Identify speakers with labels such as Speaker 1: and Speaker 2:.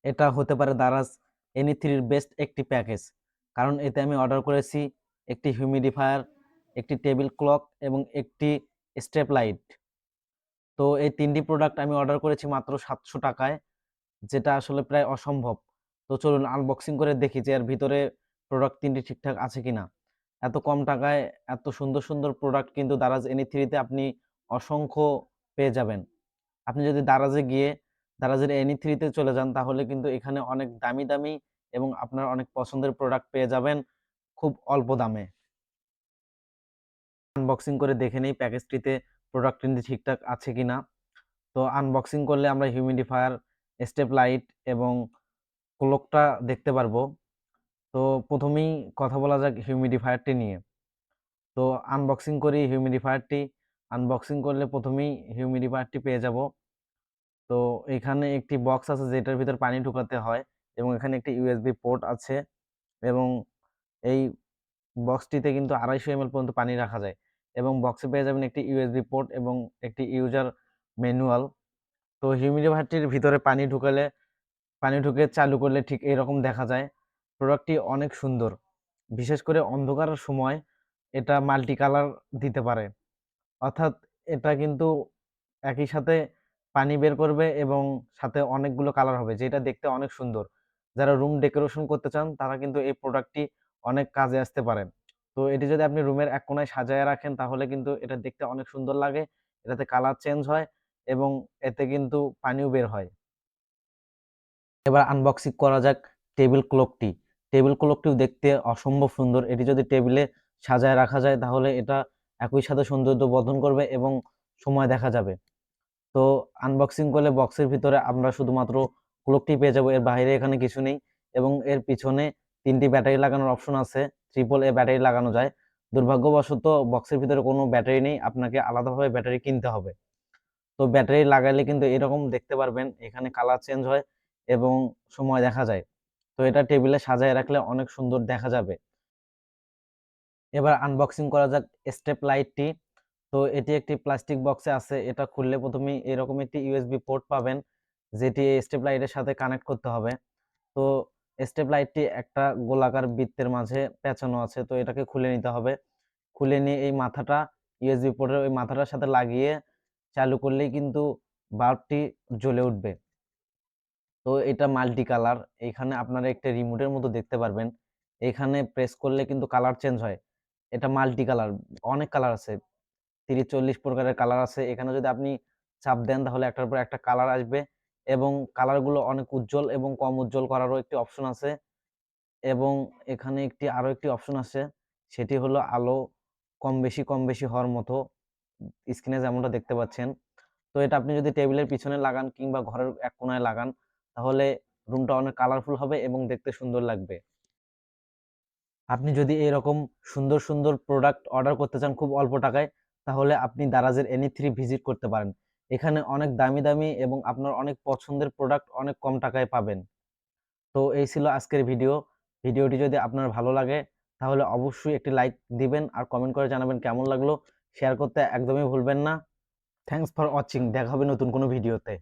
Speaker 1: এটা হতে পারে দারাজ এনি থ্রির বেস্ট একটি প্যাকেজ, কারণ এতে আমি অর্ডার করেছি একটি হিউমিডিফায়ার, একটি টেবিল ক্লক এবং একটি স্টেপ লাইট। তো এই তিনটি প্রোডাক্ট আমি অর্ডার করেছি মাত্র 700 টাকায়, যেটা আসলে প্রায় অসম্ভব। তো চলুন আনবক্সিং করে দেখি যে এর ভিতরে প্রোডাক্ট তিনটি ঠিকঠাক আছে কিনা। এত কম টাকায় এত সুন্দর সুন্দর প্রোডাক্ট কিন্তু দারাজ এনি থ্রিতে আপনি অসংখ্য পেয়ে যাবেন। আপনি যদি দারাজে গিয়ে দারাজের এনি থ্রিতে চলে যান, তাহলে কিন্তু এখানে অনেক দামি দামি এবং আপনার অনেক পছন্দের প্রোডাক্ট পেয়ে যাবেন খুব অল্প দামে। আনবক্সিং করে দেখে নেই প্যাকেজটিতে প্রোডাক্ট কিন্তু ঠিকঠাক আছে কিনা। তো আনবক্সিং করলে আমরা হিউমিডিফায়ার, স্টেপ লাইট এবং ক্লকটা দেখতে পারবো। তো প্রথমেই কথা বলা যাক হিউমিডিফায়ারটি নিয়ে। তো আনবক্সিং করি হিউমিডিফায়ারটি। আনবক্সিং করলে প্রথমেই হিউমিডিফায়ারটি পেয়ে যাব। তো এখানে একটি বক্স আছে যেটার ভিতর পানি ঢুকাতে হয়, এবং এখানে একটি ইউএসবি পোর্ট আছে, এবং এই বক্সটিতে কিন্তু 250 ml পর্যন্ত পানি রাখা যায়, এবং বক্সে পেয়ে যাবেন একটি ইউএসবি পোর্ট এবং একটি ইউজার ম্যানুয়াল। তো হিউমিডিফায়ারটির ভিতরে পানি ঢুকে চালু করলে ঠিক এরকম দেখা যায়। প্রোডাক্টটি অনেক সুন্দর, বিশেষ করে অন্ধকারের সময় এটা মাল্টি কালার দিতে পারে। অর্থাৎ এটা কিন্তু একই সাথে পানি বের করবে এবং সাথে অনেকগুলো কালার হবে, যেটা দেখতে অনেক সুন্দর। যারা রুম ডেকোরেশন করতে চান তারা কিন্তু এই প্রোডাক্টটি অনেক কাজে আসতে পারে। তো এটি যদি আপনি রুমের এক কোণায় সাজায় রাখেন, তাহলে কিন্তু এটা দেখতে অনেক সুন্দর লাগে। এটাতে কালার চেঞ্জ হয় এবং এতে কিন্তু পানিও বের হয়। এবার আনবক্সিং করা যাক টেবিল ক্লকটি। টেবিল ক্লকটিও দেখতে অসম্ভব সুন্দর। এটি যদি টেবিলে সাজায় রাখা যায়, তাহলে এটা একই সাথে সৌন্দর্য বর্ধন করবে এবং সময় দেখা যাবে। তো আনবক্সিং করলে বক্সের ভিতরে আমরা শুধুমাত্র ক্লকটি পেয়ে যাবো, এর বাইরে এখানে কিছু নেই। এবং এর পিছনে 3টি ব্যাটারি লাগানোর অপশন আছে, ট্রিপল এ ব্যাটারি লাগানো যায়। দুর্ভাগ্যবশত বক্সের ভিতরে কোনো ব্যাটারি নেই, আপনাকে আলাদাভাবে ব্যাটারি কিনতে হবে। তো ব্যাটারি লাগাইলে কিন্তু এরকম দেখতে পারবেন, এখানে কালার চেঞ্জ হয় এবং সময় দেখা যায়। তো এটা টেবিলে সাজায় রাখলে অনেক সুন্দর দেখা যাবে। এবার আনবক্সিং করা যাক স্টেপ লাইটটি। তো এটি একটি প্লাস্টিক বক্সে আছে। এটা খুললে প্রথমেই এরকম একটি ইউএসবি পোর্ট পাবেন, যেটি এই স্টেপ লাইটের সাথে কানেক্ট করতে হবে। তো স্টেপ লাইটটি একটা গোলাকার বৃত্তের মাঝে পেঁচানো আছে, তো এটাকে খুলে নিতে হবে। খুলে নিয়ে এই মাথাটা ইউএসবি পোর্টের ওই মাথাটার সাথে লাগিয়ে চালু করলেই কিন্তু বাল্বটি জ্বলে উঠবে। তো এটা মাল্টি কালার। এখানে আপনারা একটা রিমোটের মতো দেখতে পারবেন। এখানে প্রেস করলে কিন্তু কালার চেঞ্জ হয়। এটা মাল্টি কালার, অনেক কালার আছে, 30-40 প্রকারের কালার আছে। এখানে যদি আপনি চাপ দেন, তাহলে একটার পর একটা কালার আসবে, এবং কালারগুলো অনেক উজ্জ্বল এবং কম উজ্জ্বল করারও একটি অপশন আছে। এবং এখানে আরো একটি অপশন আছে, সেটি হলো আলো কম বেশি হওয়ার মতো, স্ক্রিনে যেমনটা দেখতে পাচ্ছেন। তো এটা আপনি যদি টেবিলের পিছনে লাগান কিংবা ঘরের এক কোণায় লাগান, তাহলে রুমটা অনেক কালারফুল হবে এবং দেখতে সুন্দর লাগবে। আপনি যদি এরকম সুন্দর সুন্দর প্রোডাক্ট অর্ডার করতে চান খুব অল্প টাকায়, তাহলে আপনি দারাজের এনি থ্রি ভিজিট করতে পারেন। এখানে অনেক দামি দামি এবং আপনার অনেক পছন্দের প্রোডাক্ট অনেক কম টাকায় পাবেন। তো এই ছিল আজকের ভিডিও। ভিডিওটি যদি আপনার ভালো লাগে, তাহলে অবশ্যই একটি লাইক দিবেন আর কমেন্ট করে জানাবেন কেমন লাগলো। শেয়ার করতে একদমই ভুলবেন না। Thanks for watching. দেখা হবে নতুন কোনো ভিডিওতে।